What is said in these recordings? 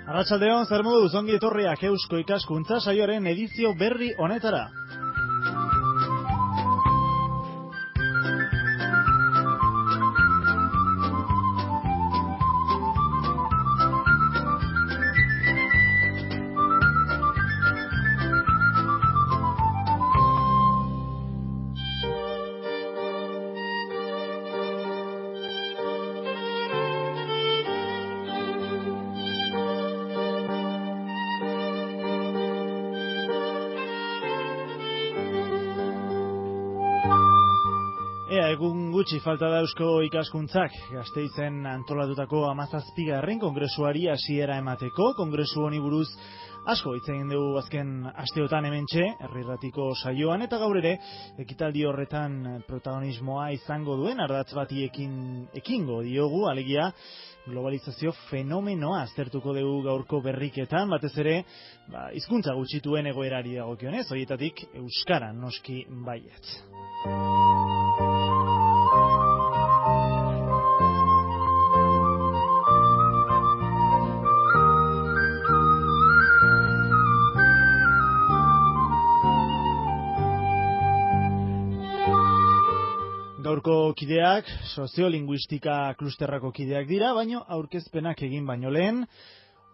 Arratsaldeon, zer moduz, ongi etorriak Eusko Ikaskuntza saioaren edizio berri honetara. Egun gutxi falta da Eusko Ikaskuntzak Gasteizen antolatutako 17. kongresuari hasiera emateko. Kongresu honi buruz asko hitz egin dugu azken asteotan hementxe, Herri Irratiko saioan, eta gaur ere ekitaldi horretan protagonismoa izango duen ardatz bati ekingo diogu, alegia globalizazio fenomenoa aztertuko dugu gaurko berriketan, batez ere hizkuntza gutxituen egoerari dagokionez, horietatik euskara noski baietz. Gaurko kideak soziolinguistika klusterrako kideak dira, baino aurkezpenak egin baino lehen,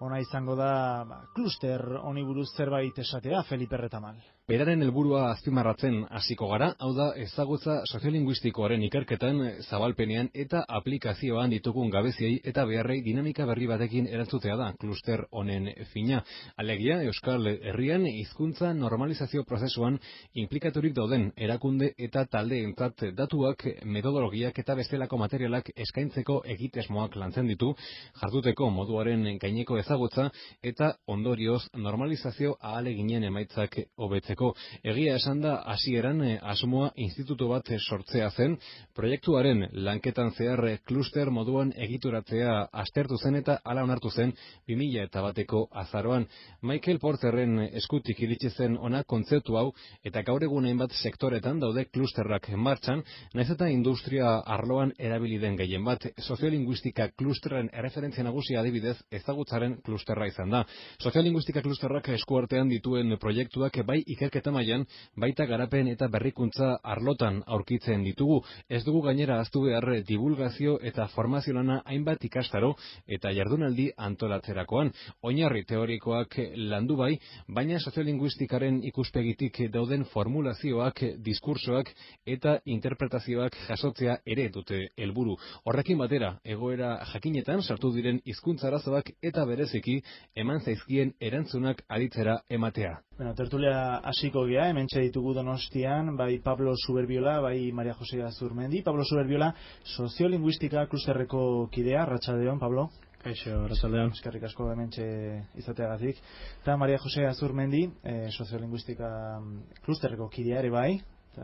ona izango da kluster honi buruz zerbait esatea, Felipe Retamal. Beraren helburua azpimarratzen hasiko gara, hau da ezagutza soziolinguistikoaren ikerketan, zabalpenean eta aplikazioan ditugun gabeziei eta beharrei dinamika berri batekin erantzutea da kluster honen fina. Alegia, Euskal Herrian hizkuntza normalizazio prozesuan inplikaturik dauden erakunde eta taldeentzat datuak, metodologiak eta bestelako materialak eskaintzeko egitasmoak lantzen ditu, jarduteko moduaren gaineko ezagutza eta ondorioz normalizazio ahaleginen emaitzak hobetzeko. Egia esan da hasieran asmoa institutu bat sortzea zen, proiektuaren lanketan zehar kluster moduan egituratzea aztertu zen eta hala onartu zen 2001ko azaroan. Michael Porterren eskutik iritsi zen ona kontzeptu hau eta gaur egun hainbat sektoretan daude klusterrak martxan, naiz eta industria arloan erabili den gehien bat. Soziolinguistika klusterren erreferentzia nagusia adibidez ezagutzaren klusterra izan da. Soziolinguistika klusterrak eskuartean dituen proiektuak bai ikerketa mailan, baita garapen eta berrikuntza arlotan aurkitzen ditugu. Ez dugu gainera ahaztu behar divulgazio eta formazio lana hainbat ikastaro eta jardunaldi antolatzerakoan. Oinarri teorikoak landu bai, baina soziolinguistikaren ikuspegitik dauden formulazioak, diskursoak eta interpretazioak jasotzea ere dute helburu. Horrekin batera, egoera jakinetan sartu diren hizkuntza arazoak eta bereziki eman zaizkien erantzunak aditzera ematea. Tertulia hasiko gea, hementxe ditugu Donostian, bai Pablo Suberbiola, bai Maria Jose Azurmendi. Pablo Suberbiola, soziolinguistika klusterreko kidea, arratsaldeon, Pablo. Kaixo, arratsaldeon. Eskerrik asko hementxe izateagatik. Eta Maria Jose Azurmendi, soziolinguistika klusterreko kidea ere bai,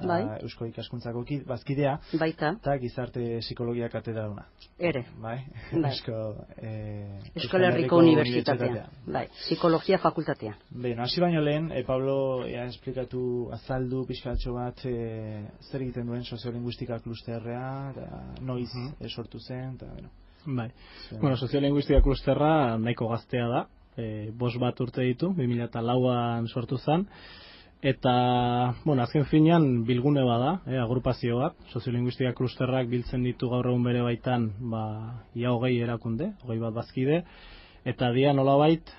bai. Eusko Ikaskuntzako bazkidea, baita, eta gizarte psikologia katedraduna. Ere. Bai. Bai. Euskal Herriko Unibertsitatea. Bai, psikologia fakultatea. Beno, hasi baino lehen, Pablo, esplikatu, azaldu pixkatxo bat zer egiten duen soziolinguistika klusterrea, noiz sortu zen, eta beno. Bai. Bueno, soziolinguistika klusterra nahiko gaztea da. 5 bat urte ditu, 2004an sortu zen. Eta, bueno, azken finean bilgune bada, agrupazio bat, soziolinguistika klusterrak biltzen ditu gaur egun bere baitan, ia 20 erakunde, 20 bat bazkide, eta dia nolabait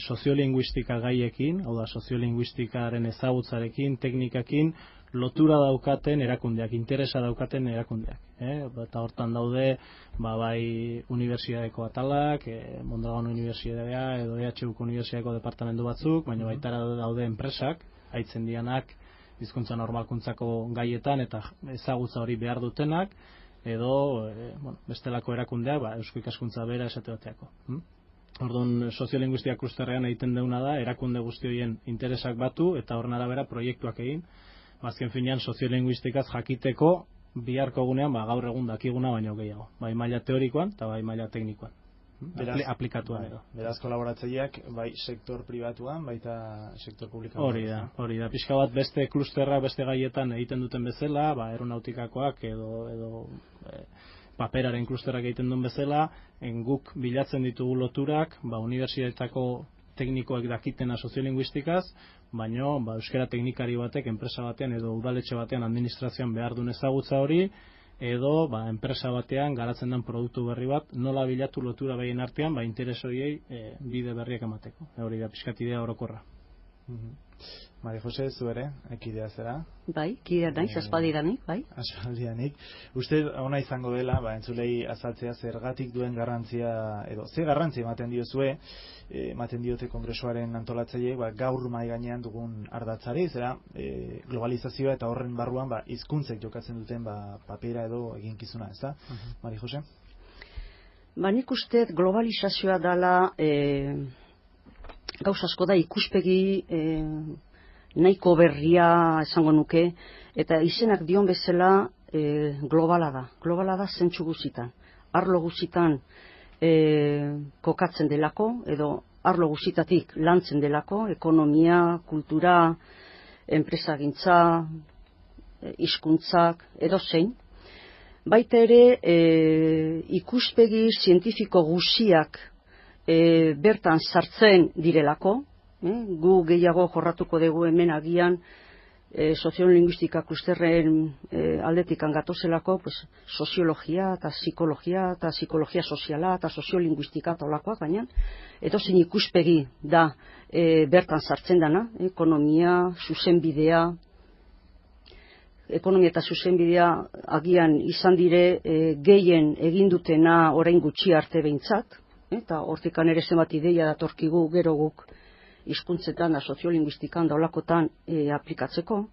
soziolinguistika gaiekin, hau da, soziolinguistikaren ezagutzarekin, teknikakin, lotura daukaten erakundeak, interesa daukaten erakundeak. Eta hortan daude, bai unibertsitateko atalak, Mondragon Unibertsitatea edo EHUko Unibertsitateko departamentu batzuk, baina baita daude enpresak, haitzen dianak hizkuntza normalkuntzako gaietan eta ezagutza hori behar dutenak, edo bestelako erakundeak, Eusko Ikaskuntza bera esate bateako. Orduan, soziolinguistika klusterrean egiten deuna da, erakunde guzti horien interesak batu eta horren arabera proiektuak egin. Azken finean, soziolinguistikaz jakiteko biharko egunean, gaur egun dakiguna baino gehiago. Bai maila teorikoan eta bai maila teknikoan. Aplikatuan edo. Beraz, kolaboratzaileak bai sektor pribatuan, baita sektor publikoan. Hori da. Pixka bat beste klusterra, beste gaietan egiten duten bezala, aeronautikakoak edo paperaren klusterrak egiten duen bezala, guk bilatzen ditugu loturak, unibertsitateko teknikoek dakitena soziolinguistikaz, baino euskara teknikari batek enpresa batean edo udaletxe batean administrazioan behar duen ezagutza hori, edo enpresa batean garatzen den produktu berri bat, nola bilatu lotura behien artean, interes horiei bide berriak emateko. Hori da pixkat idea orokorra. Mari Jose, zu ere, ekidea zera? Bai, ekidea naiz, aspaldidanik, bai. Aspaldidanik. Uste ona izango dela, entzulei azaltzea zergatik duen garrantzia, edo ze garrantzia ematen diozue, ematen diote kongresuaren antolatzaileek gaur mahai gainean dugun ardatzari, zera globalizazioa eta horren barruan hizkuntzek jokatzen duten papera edo eginkizuna, ez da? Mari Jose? Nik uste globalizazioa dela gauz asko da ikuspegi nahiko berria esango nuke, eta izenak dion bezala globala da. Globala da zentsu guzitan. Arlo guzitan kokatzen delako, edo arlo guzitatik lantzen delako, ekonomia, kultura, enpresagintza, hizkuntzak, edo zein. Baita ere ikuspegi zientifiko guziak bertan sartzen direlako, gu gehiago jorratuko dugu hemen agian soziolinguistika klusterren aldetik gatozelako, soziologia eta psikologia soziala eta soziolinguistika eta olakoak, baina edozein ikuspegi da bertan sartzen dana, ekonomia eta zuzenbidea agian izan dire gehien egindutena orain gutxi arte behintzat, eta hortikan ere zenbat ideia datorkigu gero guk hizkuntzetan, soziolinguistikan da olakotan aplikatzeko.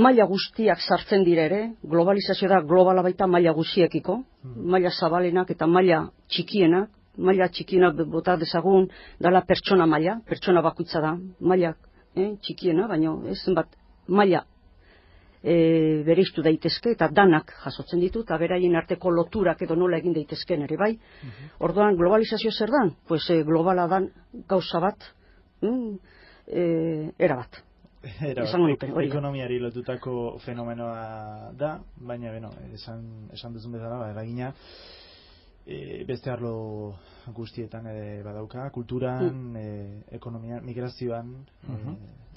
Maila guztiak sartzen dira ere, globalizazio da globala baita maila guztiekiko, maila zabalenak eta maila txikienak. Maila txikienak bota dezagun dala pertsona maila, pertsona bakoitza da, maila txikiena, baina ez zenbat maila bereiztu daitezke eta danak jasotzen ditu, eta beraien arteko loturak edo nola egin daitezken ere bai. Orduan, globalizazio zer dan? Globala dan gauza bat, erabat. Ekonomiari lotutako fenomenoa da, baina, esan duzun bezala, eragina beste arlo guztietan badauka, kulturan, ekonomian, migrazioan,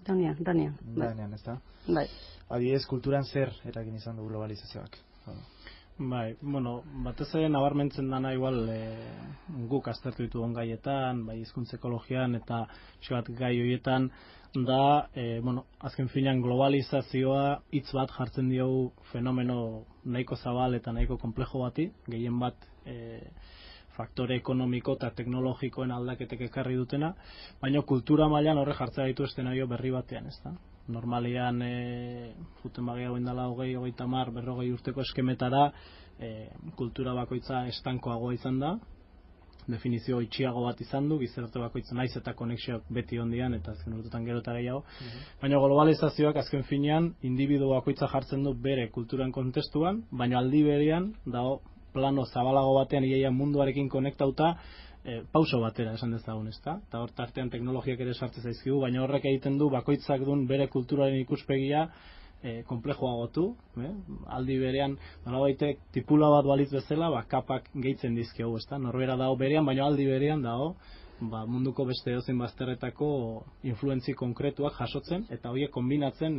Danean, ez da? Bai. Adibidez, kulturan zer eragin izan du globalizazioak? Bai, batez ere nabarmentzen dana igual guk aztertu ditugun gaietan, hizkuntza ekologian eta bat gai horietan da, azken finean globalizazioa hitz bat jartzen diogu fenomeno nahiko zabal eta nahiko komplejo bati, gehien bat faktore ekonomiko eta teknologikoen aldaketek ekarri dutena, baina kultura mailan horre jartzea ditu eszenario berri batean, ez da? Normalean, juten bagia indala 20, 30, 40 urteko eskemetara, kultura bakoitza estankoagoa izan da, definizio itxiago bat izan du, gizarte bakoitza naiz eta konexioak beti ondian, eta azken urtetan gero eta gehiago, baina globalizazioak azken finean, individu bakoitza jartzen du bere kulturan kontestuan, baina aldi berean, dago, plano zabalago batean iaia munduarekin konektauta pauso batera esan dezagun, ezta? Eta hor tartean teknologiak ere sartzen zaizkigu, baina horrek egiten du bakoitzak duen bere kulturaren ikuspegia komplejoagotu, aldi berean nolabait tipula bat balitz bezala, kapak gehitzen dizkiogu, ezta? Norbera dago berean, baina aldi berean dago munduko beste edozein bazterretako influentzi konkretuak jasotzen eta horiek kombinatzen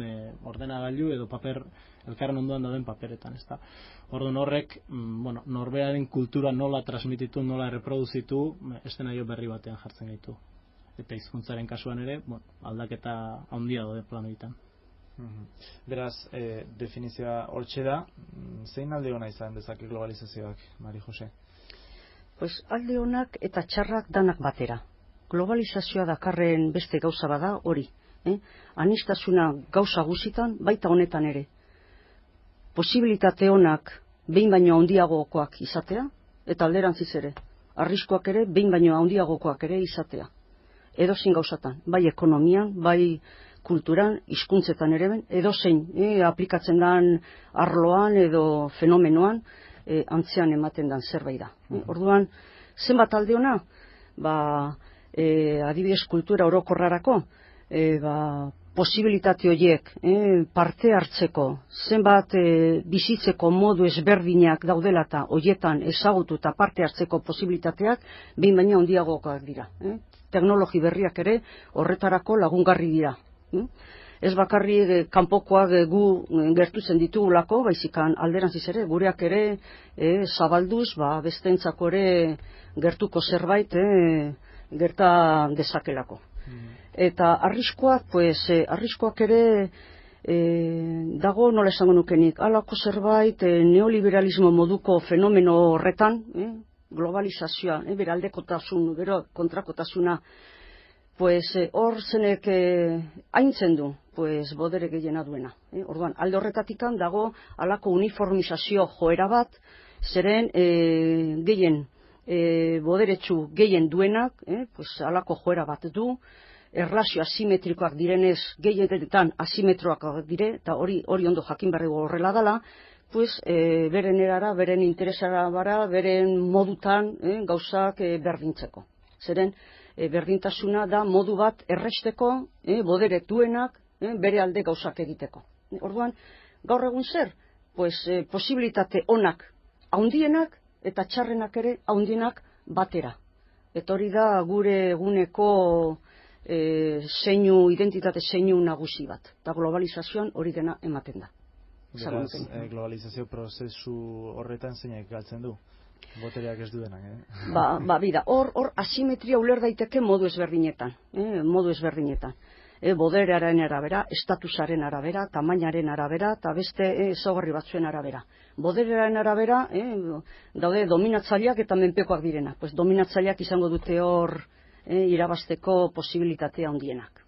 ordenagailu edo paper elkarren ondoan dauden paperetan, ezta? Orduan horrek, norberaren kultura nola transmititu, nola reproduzitu, eszenario berri batean jartzen gaitu. Eta hizkuntzaren kasuan ere, aldaketa handia daude plano egiten. Beraz, definizioa hortxe da, zein alde ona izan dezake globalizazioak, Mari Jose? Alde onak eta txarrak danak batera. Globalizazioa dakarren beste gauza bada hori. Aniztasuna gauza guzitan, baita honetan ere. Posibilitate onak behin baino handiagokoak izatea, eta alderantziz ere. Arriskuak ere behin baino handiagokoak ere izatea. Edozein gauzatan, bai ekonomian, bai kulturan, hizkuntzetan ere, edozein aplikatzen den arloan edo fenomenoan, antzean ematen den zerbait da. Orduan, zenbat alde ona? Adibidez kultura orokorrarako, posibilitate horiek parte hartzeko, zenbat bizitzeko modu ezberdinak daudela eta horietan ezagutu eta parte hartzeko posibilitateak behin baina handiagoak dira. Teknologi berriak ere horretarako lagungarri dira. Ez bakarri kanpokoak gu gertutzen ditugulako, baizikan alderantziz ere, gureak ere zabalduz, besteentzako ere gertuko zerbait gerta dezakelako. Eta arriskoak ere dago, nola esango nukenik, halako zerbait neoliberalismo moduko fenomeno horretan, globalizazioa, beraldekotasun, gero kontrakotasuna, hor zenek haintzen du, bodere gehiena duena. Orduan, alde horretatikan dago halako uniformizazio joera bat, zeren gehien boderetsu gehien duenak, halako joera bat du, erlazio asimetrikoak direnez gehienetan asimetroak dire, eta hori ondo jakin berrego horrela dela, beren erara, beren interesara bara, beren modutan gauzak berdintzeko. Zeren, berdintasuna da modu bat erresteko, bodere duenak bere alde gauzak egiteko. Orduan, gaur egun zer? Posibilitate onak haundienak eta txarrenak ere haundienak batera. Eta hori da gure eguneko identitate zeinu nagusi bat. Eta globalizazioan hori dena ematen da. Beraz, globalizazio prozesu horretan zeinak galtzen du? Botereak ez duenak, Bida, hor asimetria uler daiteke modu ezberdinetan. Boderearen arabera, estatusaren arabera, tamainaren arabera, eta beste ezaugarri batzuen arabera. Boderearen arabera, daude dominatzaileak eta menpekoak direna. Dominatzaileak izango dute hor irabazteko posibilitatea handienak.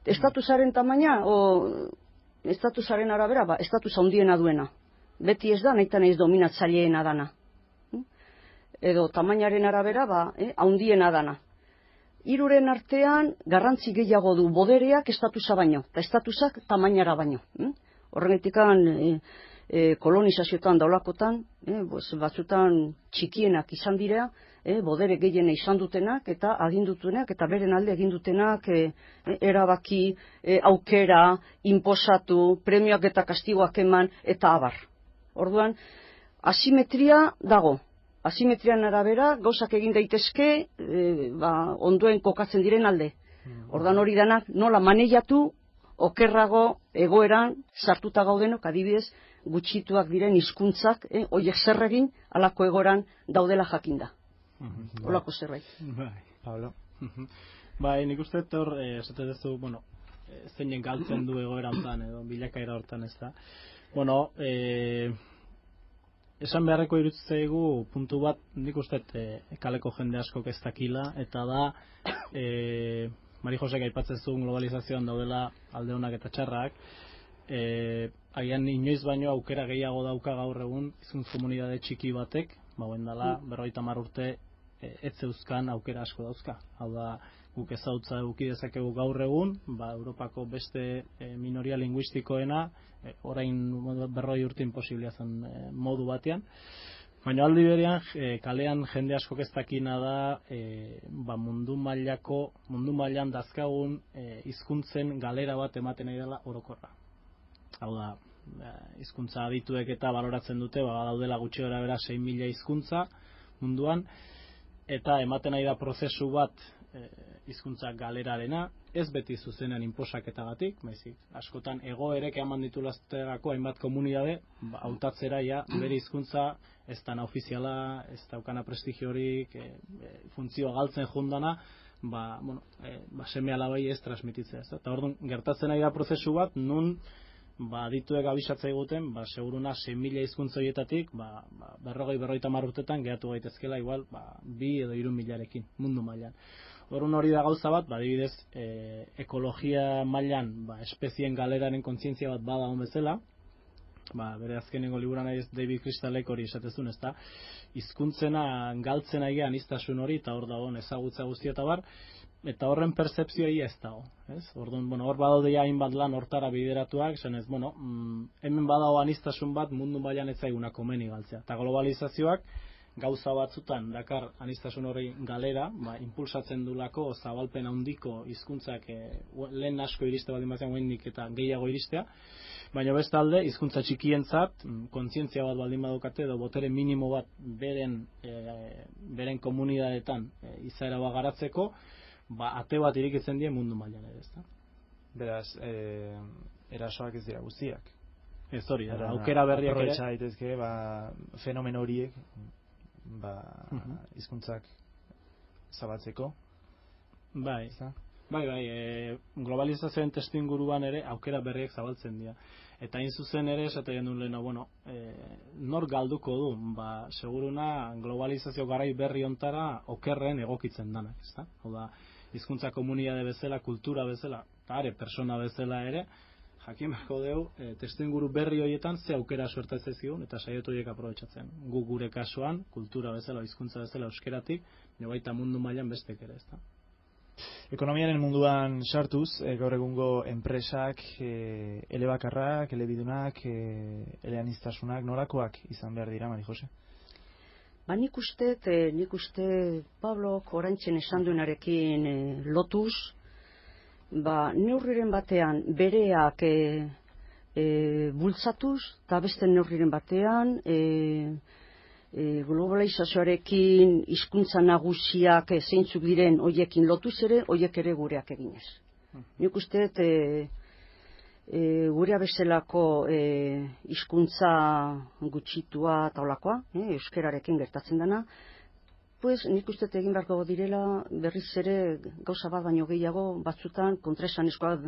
Estatusaren tamaina, estatusaren arabera, estatus handiena duena. Beti ez da, nahi eta nahiz dominatzaileena dana. Edo tamainaren arabera, handiena dana. Hiruren artean garrantzi gehiago du bodereak estatusa baino, eta estatusak tamainara baino. Horregatikan kolonizazioetan daulakotan, batzutan txikienak izan dira, bodere gehiena izan dutenak eta agindutenak eta beren alde egin dutenak erabaki, aukera, inposatu, premioak eta kastigoak eman eta abar. Orduan, asimetria dago. Asimetrian arabera, gauzak egin daitezke, onduen kokatzen diren alde. Ordan hori danak nola maneiatu, okerrago egoeran sartuta gaudenok, adibidez, gutxituak diren hizkuntzak, horiek zer egin, halako egoeran daudela jakinda. Holako zerbait. Pablo. Nik uste hor, esate duzu, zeinen galtzen du egoera hortan, edo bilakaera hortan ez da. Esan beharreko irutzaigu puntu bat, nik uste kaleko jende askok ez dakila, eta da, Mari Josek aipatzen zuen globalizazioan daudela alde honak eta txarrak, agian inoiz baino aukera gehiago dauka gaur egun hizkuntz komunitate txiki batek, dela 50 urte ez zeuzkan aukera asko dauzka. Hau da, guk ezautza eduki dezakegu gaur egun, Europako beste minoria linguistikoena, orain 40 urte imposiblea zen modu batean. Baina aldi berean, kalean jende askok ez dakina da mundu mailan dazkagun hizkuntzen galera bat ematen nahi dela orokorra. Hau da, hizkuntza adituek eta baloratzen dute, daudela gutxi gorabehera 6.000 hizkuntza munduan, eta ematen nahi da prozesu bat hizkuntza galerarena, ez beti zuzenean inposaketagatik, baizik askotan egoerek eman dituztelako hainbat komunitate hautatzera bere hizkuntza ez dana ofiziala, ez daukana prestigiorik, funtzioa galtzen jundana, seme-alabai ez transmititzea. Eta orduan gertatzen nahi da prozesu bat, nun adituek abisatzea eguten, seguruna 6.000 hizkuntza horietatik, 40-50 urtetan geratu gaitezkela igual 2 edo 3.000-rekin mundu mailan. Orduan hori da gauza bat, adibidez, ekologia mailan espezien galeraren kontzientzia bat bada on bezala, bere azkenengo liburuan David Crystalek hori esatezun, ezta? Hizkuntzena galtzen aigean aniztasun hori, eta hor dago ezagutza guztia eta bar, eta horren pertzepzioa ez dago. Orduan, hor badaude hainbat lan hortara bideratuak, esanez, hemen badago aniztasun bat mundu mailan ez zaiguna komeni galtzea. Eta globalizazioak gauza batzutan dakar aniztasun hori galera, impulsatzen dulako zabalpen handiko hizkuntzak lehen asko iriste baldin bazean oraindik eta gehiago iristea, baina bestalde hizkuntza txikientzat kontzientzia bat baldin badukate edo botere minimo bat beren komunidadeetan izaera bat garatzeko, ate bat irekitzen die mundu mailan ere, ezta? Beraz, erasoak ez dira guztiak. Ez hori, aukera berriak ere. Aprobetxa daitezke, fenomeno horiek, hizkuntzak zabaltzeko. Bai, globalizazioen testuinguruan ere aukera berriak zabaltzen dira. Eta hain zuzen ere, esaten duen lehena, nor galduko du, seguruna globalizazio garai berri ontara okerren egokitzen danak, ezta? Hau da, hizkuntza komunitate bezala, kultura bezala, eta persona bezala ere, jakin beharko dugu, testuinguru berri horietan ze aukera suertatzen zigun, eta saiatu horiek aprobetxatzen. Gu gure kasuan, kultura bezala, hizkuntza bezala, euskeratik, baita mundu mailan bestek ere, ezta? Ekonomiaren munduan sartuz, gaur egungo enpresak, elebakarrak, elebidunak, eleaniztasunak, nolakoak izan behar dira, Mari Jose? Nik uste Pablok oraintzen esan duenarekin lotuz, neurriren batean bereak bultzatuz, eta beste neurriren batean globalizazioarekin hizkuntza nagusiak zeintzuk diren hoiekin lotuz ere, hoiek ere gureak eginez. Nik uste gurea bezalako hizkuntza gutxitua eta olakoa, euskerarekin gertatzen dena, nik uste egin beharko direla berriz ere gauza bat baino gehiago batzutan kontraesanezkoak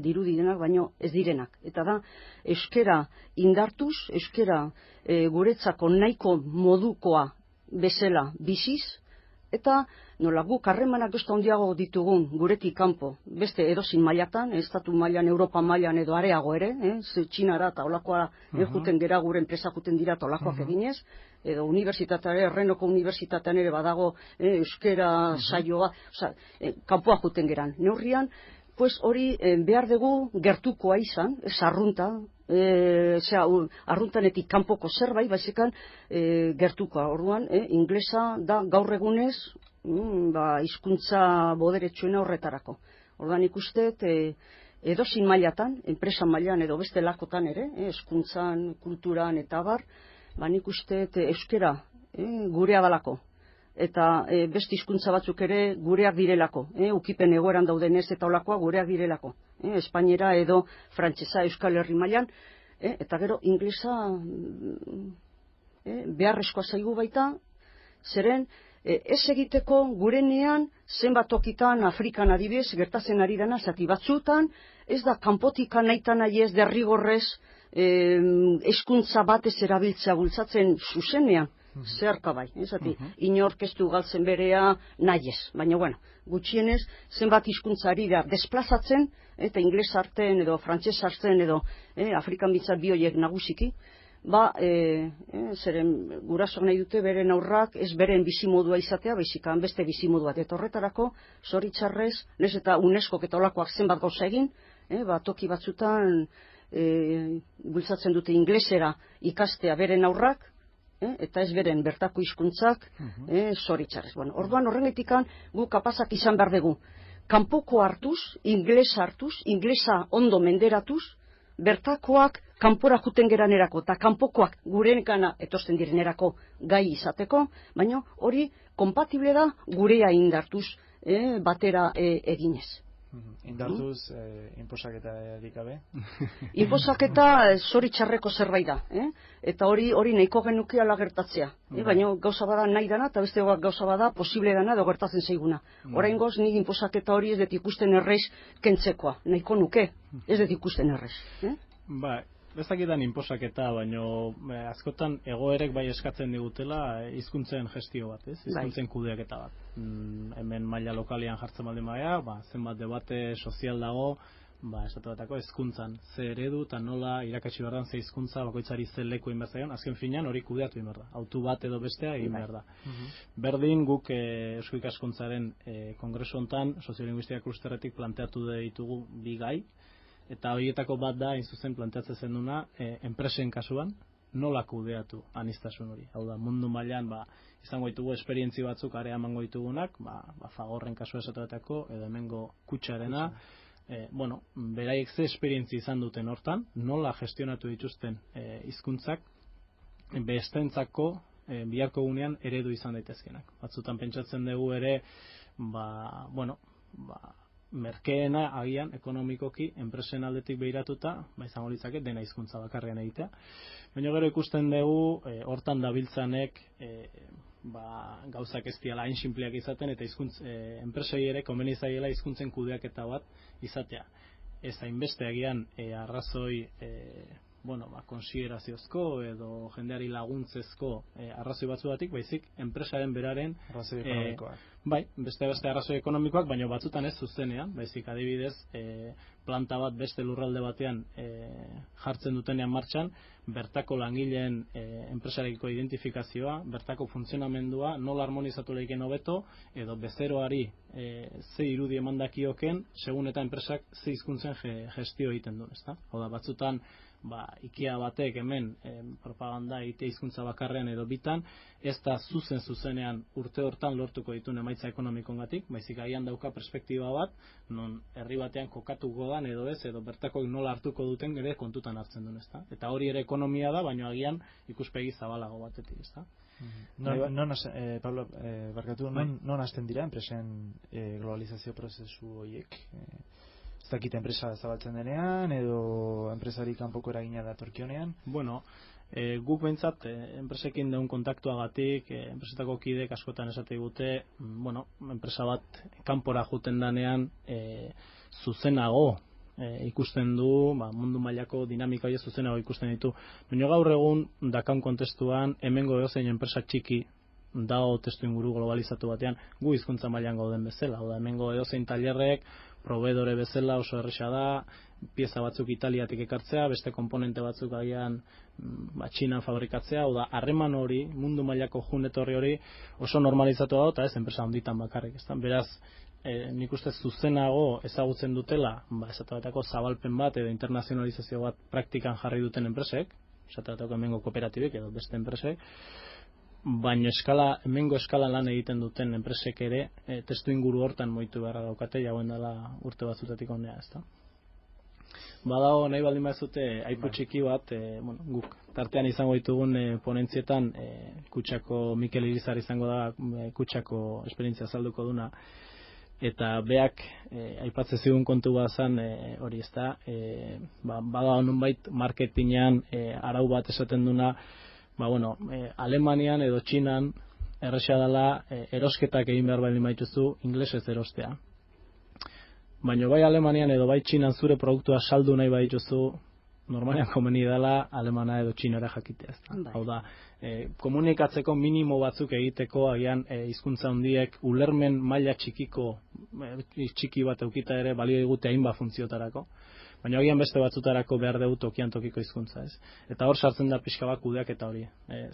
dirudirenak baino ez direnak. Eta da, euskera indartuz, euskera guretzako nahiko modukoa bezala biziz, eta nola guk harremanak beste handiago ditugun guretik kanpo, beste edozin mailatan, estatu mailan, Europa mailan edo areago ere, Txinara eta olakoa juten gera gure enpresa juten dira eta olakoak eginez, edo unibertsitatea, Renoko unibertsitatean ere badago euskera saioa, kanpoa juten geran. Neurrian, hori behar dugu gertukoa izan, ez arrunta, arruntanetik kanpoko zerbait, baizekan gertukoa. Orduan, inglesa da gaur egunez, hizkuntza boderetsuena horretarako. Orduan ikuste, edozin mailatan, enpresa mailan edo beste lakotan ere, hizkuntzan, kulturan eta bar, nik uste euskera gurea dalako. Eta beste hizkuntza batzuk ere gureak direlako, ukipen egoeran daudenez eta olakoa gureak direlako, espainera edo frantsesa Euskal Herri mailan, eta gero inglesa beharrezkoa zaigu baita, zeren ez egiteko gurenean zenbat tokitan Afrikan adibidez gertatzen ari dena, zati batzutan ez da kanpotika nahita nahi ez derrigorrez hizkuntza batez erabiltzea bultzatzen zuzenean, zeharka bai, inork ez du galtzen berea nahiez, baina gutxienez zenbat hizkuntza ari da desplazatzen, eta ingles hartzen edo frantses hartzen edo Afrikan bintzat bi horiek nagusiki, zeren gurasoak nahi dute beren aurrak ez beren bizimodua izatea, baizikan beste bizimodu bat, eta horretarako zoritxarrez, nez eta UNESCOk eta olakoak zenbat gauza egin, toki batzutan bultzatzen dute inglesera ikastea beren aurrak, eta ez beren bertako hizkuntzak zoritxarrez. Orduan horrengetikan gu kapazak izan behar dugu. Kanpoko hartuz, inglesa ondo menderatuz, bertakoak kanpora juten geranerako, eta kanpokoak gurenkana etosten direnerako gai izateko, baina hori kompatible da gurea indartuz batera eginez. Indartuz, inposaketa erikabe? Inposaketa zoritxarreko zerbait da, eta hori nahiko genuke ala gertatzea, baina gauza bada nahi dana, eta beste gauza bada posible dana edo gertatzen zaiguna. Oraingoz nik inposaketa hori ez dut ikusten errez kentzekoa, nahiko nuke, ez dut ikusten errez. Bezakitan inposaketa, baina askotan egoerek bai eskatzen digutela hizkuntzen gestio bat, hizkuntzen kudeaketa bat. Hemen maila lokalian jartzen baldin baia, zenbat debate sozial dago, esatu batako hizkuntzan ze eredu eta nola irakatsi behar da ze hizkuntza bakoitzari ze leku egin behar zaion, azken finean hori kudeatu egin behar da. Autu bat edo bestea egin behar da. Berdin guk Eusko Ikaskuntzaren kongresu hontan soziolinguistika klusterretik planteatu ditugu bi gai, eta horietako bat da, zuzen planteatzen zenuna, enpresen kasuan, nola kudeatu aniztasun hori. Hau da, mundu mailan izango ditugu esperientzi batzuk area emango ditugunak, Fagorren kasua esateatako, edo hemengo Kutxarena, beraiek ze esperientzi izan duten hortan, nola gestionatu dituzten hizkuntzak bestentzako biharko gunean eredu izan daitezkenak. Batzutan pentsatzen dugu ere, merkeena agian ekonomikoki enpresen aldetik behiratuta, izango litzake dena hizkuntza bakarrean egitea. Baina gero ikusten dugu hortan dabiltzanek gauzak ez diala hain sinpleak izaten eta enpresei ere komeni zaiela hizkuntzen kudeaketa bat izatea. Ez hainbeste agian arrazoi konsideraziozko edo jendeari laguntzezko arrazoi batzuetatik, baizik enpresaren beraren arrazoi ekonomikoak. Beste arrazoi ekonomikoak, baina batzutan ez zuzenean, baizik adibidez planta bat beste lurralde batean jartzen dutenean martxan, bertako langileen enpresarekiko identifikazioa, bertako funtzionamendua, nola harmonizatu lehiken hobeto, edo bezeroari ze irudi emandakioken, segun eta enpresak ze hizkuntzen gestio egiten duen, ezta? Hau da, batzutan IKEA batek hemen propaganda egitea hizkuntza bakarrean edo bitan, ez da zuzenean urte hortan lortuko dituen emaitza ekonomikongatik, baizik agian dauka perspektiba bat, non herri batean kokatuko dan edo ez, edo bertakoek nola hartuko duten ere kontutan hartzen duen, ezta? Eta hori ere ekonomia da, baina agian ikuspegi zabalago batetik, ezta? Pablo, barkatu, non hasten dira enpresen globalizazio prozesu horiek? Ez dakit enpresa zabaltzen denean, edo enpresari kanpoko eragina datorkionean? Guk behintzat, enpresekin deun kontaktuagatik, enpresetako kidek askotan esate digute, enpresa bat kanpora juten danean zuzenago ikusten du, mundu mailako dinamika hori zuzenago ikusten ditu. Baina gaur egun, dakan kontestuan, hemengo edozein enpresa txiki dago testu inguru globalizatu batean, gu hizkuntza mailan gauden bezala. Hau da, hemengo edozein tailerrek, proveedore bezala oso erresa da, pieza batzuk Italiatik ekartzea, beste komponente batzuk agian Txinan fabrikatzea, hau da, harreman hori, mundu mailako junetorri hori oso normalizatu da, eta ez enpresa honditan bakarrik. Beraz, nik uste zuzenago ezagutzen dutela, esatatako zabalpen bat edo internazionalizazio bat praktikan jarri duten enpresek, esatatako hemengo kooperatibek edo beste enpresek, baina hemengo eskala lan egiten duten enpresek ere testu inguru hortan moitu beharra daukate, jauen dela urte batzutatik honea, ezta? Badago nahi baldin bazute aipu txiki bat, guk tartean izango ditugun ponentzietan Kutxako Mikel Irizar izango da Kutxako esperientzia azalduko duna, eta beak aipatzen zigun kontu bat zen hori, ezta? Badago nonbait marketingean arau bat esaten duna, Alemanian edo Txinan erresa dela erosketak egin behar baldin baituzu inglesez erostea. Baina bai Alemanian edo bai Txinan zure produktua saldu nahi badituzu, normalean komeni dela alemana edo txinera jakitea. Hau da, komunikatzeko minimo batzuk egiteko agian hizkuntza handiek ulermen maila txiki bat eukita ere balio digute hainbat funtziotarako. Baina agian beste batzutarako behar dugu tokian tokiko hizkuntza, ez? Eta hor sartzen da pixka bat kudeaketa hori.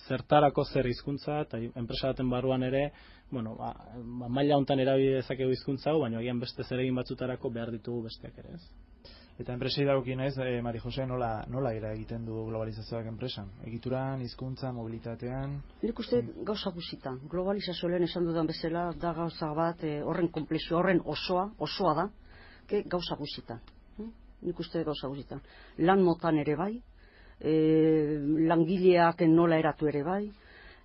Zertarako zer hizkuntza, eta enpresa baten barruan ere, maila hontan erabili dezakegu hizkuntza hau, baina agian beste zeregin batzutarako behar ditugu besteak ere, ez? Eta enpresei dagokienez, Mari Jose, nola egiten du globalizazioak enpresan? Egituran, hizkuntza, mobilitatean? Nik uste gauza guztitan. Globalizazio lehen esan dudan bezala, da gauza bat horren komplexu, horren osoa da, gauza guztitan. Nik uste gauza guztitan. Lan motan ere bai, langileak nola eratu ere bai,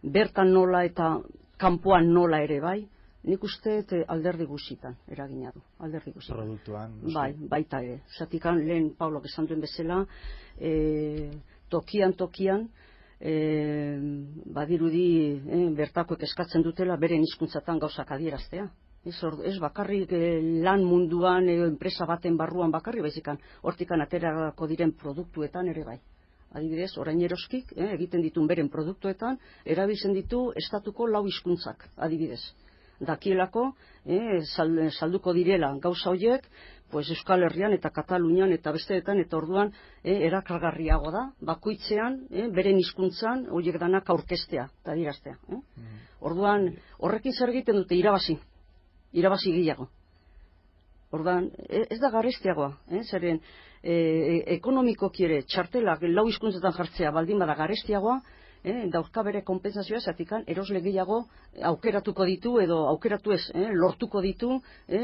bertan nola eta kanpoan nola ere bai, nik uste alderdi guztitan eragina du. Alderdi guztitan. Produktuan. Bai, baita ere. Zatikan lehen Paulok esan duen bezala, tokian, badirudi bertakoek eskatzen dutela beren hizkuntzatan gauzak adieraztea. Ez bakarrik lan munduan enpresa baten barruan bakarri, baizikan hortikan aterako diren produktuetan ere bai. Adibidez, orain eroskik egiten ditun beren produktuetan erabiltzen ditu estatuko 4 hizkuntzak, adibidez. Dakielako salduko direla gauza horiek, Euskal Herrian eta Katalunian eta besteetan, eta orduan erakargarriago da, bakoitzean beren hizkuntzan horiek danak aurkeztea eta adieraztea. Orduan horrekin zer egiten dute irabazi gehiago. Ordan, ez da garestiagoa, zeren ekonomikoki ere txartelak lau hizkuntzetan jartzea baldin bada garestiagoa, dauzka bere konpentsazioa, zatikan erosle gehiago aukeratuko ditu edo aukeratu ez, lortuko ditu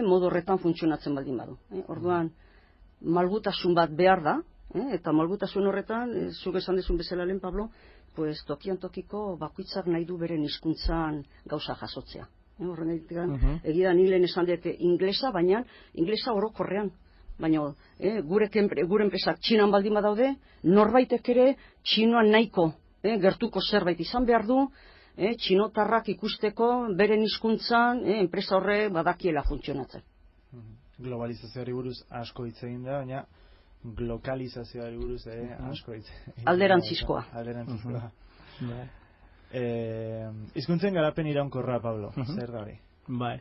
modu horretan funtzionatzen baldin badu. Orduan, malgutasun bat behar da, eta malgutasun horretan, zuk esan dezun bezala lehen, Pablo, pues tokian tokiko bakoitzak nahi du beren hizkuntzan gauza jasotzea. Egidan hilen esan dut inglesa, baina inglesa orokorrean. Baina gure enpresak txinan baldin badaude, norbaitek ere txinoan nahiko gertuko zerbait izan behar du, txinotarrak ikusteko beren hizkuntzan enpresa horre badakiela funtzionatzen. Globalizazioari buruz asko hitz egin da, baina glokalizazioari buruz asko hitz egin da. Alderantzizkoa. Hizkuntzen garapen iraunkorra, Pablo, zer da hori? Bai.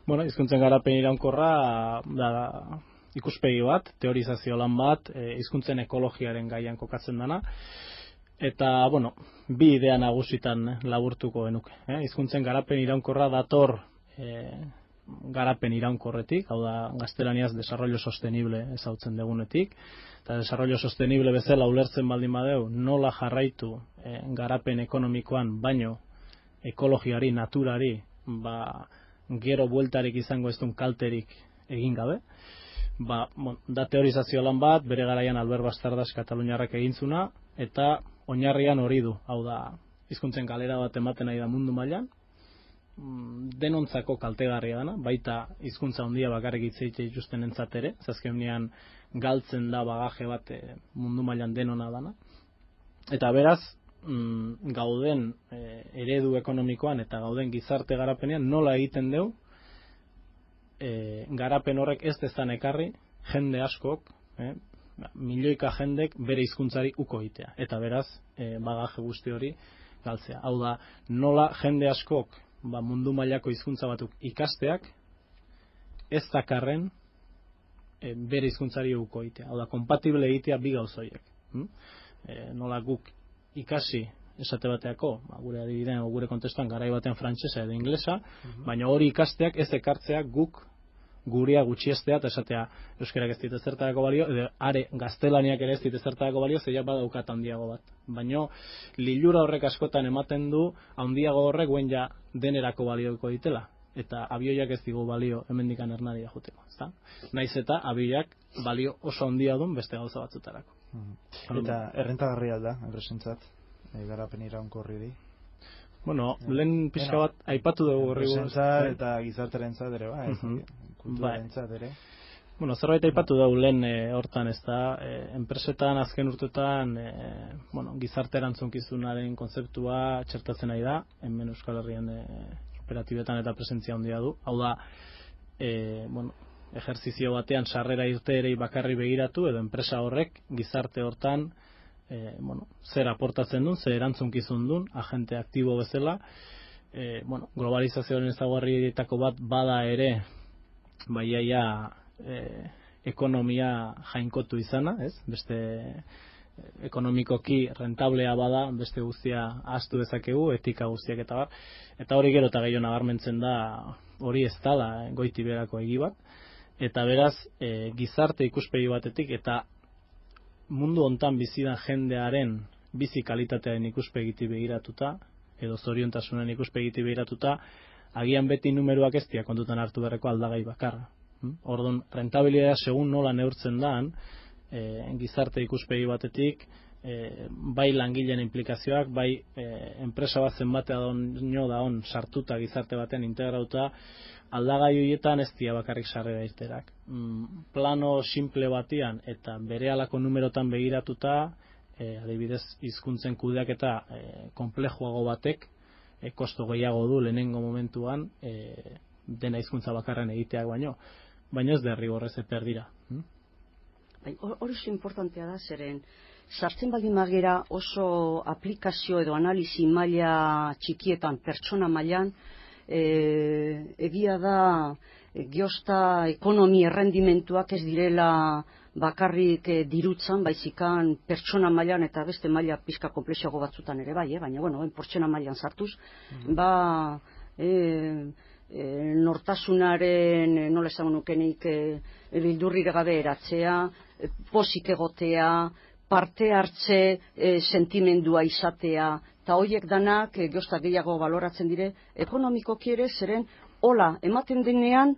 Bueno, hizkuntzen garapen iraunkorra da ikuspegi bat, teorizazio lan bat, hizkuntzen ekologiaren gaian kokatzen dana. Eta, bueno, bi idea nagusitan laburtuko genuke. Hizkuntzen garapen iraunkorra dator garapen iraunkorretik, hau da gaztelaniaz desarrollo sostenible ezautzen degunetik, eta desarrollo sostenible bezala ulertzen baldin badeu, nola jarraitu garapen ekonomikoan, baino ekologiari, naturari, gero bueltarik izango ez duen kalterik egin gabe. Da teorizazio lan bat, bere garaian Albert Bastardas Kataluniarrak egintzuna, eta oinarrian hori du, hau da hizkuntzen galera bat ematen nahi da mundu mailan, denontzako kaltegarria dana, baita hizkuntza handia bakarrik hitz egite dituzten entzat ere, azkenean galtzen da bagaje bat mundu mailan denona dana. Eta beraz, gauden eredu ekonomikoan eta gauden gizarte garapenean nola egiten deu, garapen horrek ez dezan ekarri jende askok, milioika jendek bere hizkuntzari uko egitea, eta beraz bagaje guzti hori galtzea. Hau da, nola jende askok mundu mailako hizkuntza batzuk ikasteak ez dakarren bere hizkuntzari uko egitea. Hau da, kompatible egitea bi gauza horiek. Nola guk ikasi esate bateako, gure adibideen o gure kontestuan garai batean frantsesa edo inglesa, baina hori ikasteak ez ekartzea guk gurea gutxiestea eta esatea euskarak ez dit ezertarako balio, edo are gaztelaniak ere ez dit ezertarako balio, zeiak badaukat handiago bat. Baina lilura horrek askotan ematen du, handiago horrek guen ja denerako balioiko ditela. Eta abioiak ez digu balio hemendikan ernaria joteko. Naiz eta abioiak balio oso handia duen beste gauza batzutarako. Eta errentagarria da, enpresentzat, garapen iraunkorri di. Bueno, lehen pixka bat aipatu dugu horri buruz. Eta gizarterentzat ere, kulturarentzat ere. Bueno, zerbait aipatu dugu lehen hortan ez da, enpresetan azken urtetan gizarte erantzunkizunaren kontzeptua txertatzen nahi da, hemen Euskal Herrian operatibetan eta presentzia handia du. Hau da, ejerzizio batean sarrera irteerei bakarri begiratu edo enpresa horrek gizarte hortan zer aportatzen duen, zer erantzunkizun duen, agente aktibo bezala. Globalizazioaren ezaugarrietako bat bada ere, baiaia ekonomia jainkotu izana, ez? Beste ekonomikoki rentablea bada, beste guztia ahaztu dezakegu, etika guztiak eta bar. Eta hori gero eta gehiago nabarmentzen da, hori ez dala goiti berako egi bat. Eta beraz, gizarte ikuspegi batetik eta mundu hontan bizidan jendearen bizi kalitatearen ikuspegiti begiratuta, edo zoriontasunen ikuspegiti begiratuta, agian beti numeroak ez dira kontutan hartu beharreko aldagai bakarra. Orduan, rentabilitatea segun nola neurtzen dan, gizarte ikuspegi batetik, bai langileen implikazioak, bai enpresa bat zenbatea da on sartuta gizarte batean integrauta, aldagai horietan ez dira bakarrik sarrera irterak. Plano simple batian eta berehalako numerotan begiratuta, adibidez hizkuntzen kudeaketa konplejoago batek, kosto gehiago du lehenengo momentuan, dena hizkuntza bakarren egiteak baino ez derrigorrez eper dira. Hori oso importantea da, zeren sartzen baldin magera oso aplikazio edo analizi maila txikietan, pertsona mailan, egia da geosta ekonomi errendimentuak ez direla bakarrik dirutzan, baizikan pertsona mailan eta beste maila pizka konplexago batzutan ere bai, baina pertsona mailan sartuz, nortasunaren, nola esango nukenik, bildurrire gabe eratzea, pozik egotea, parte hartze sentimendua izatea, eta horiek danak geostak gehiago baloratzen dire, ekonomikoki ere zeren hola ematen denean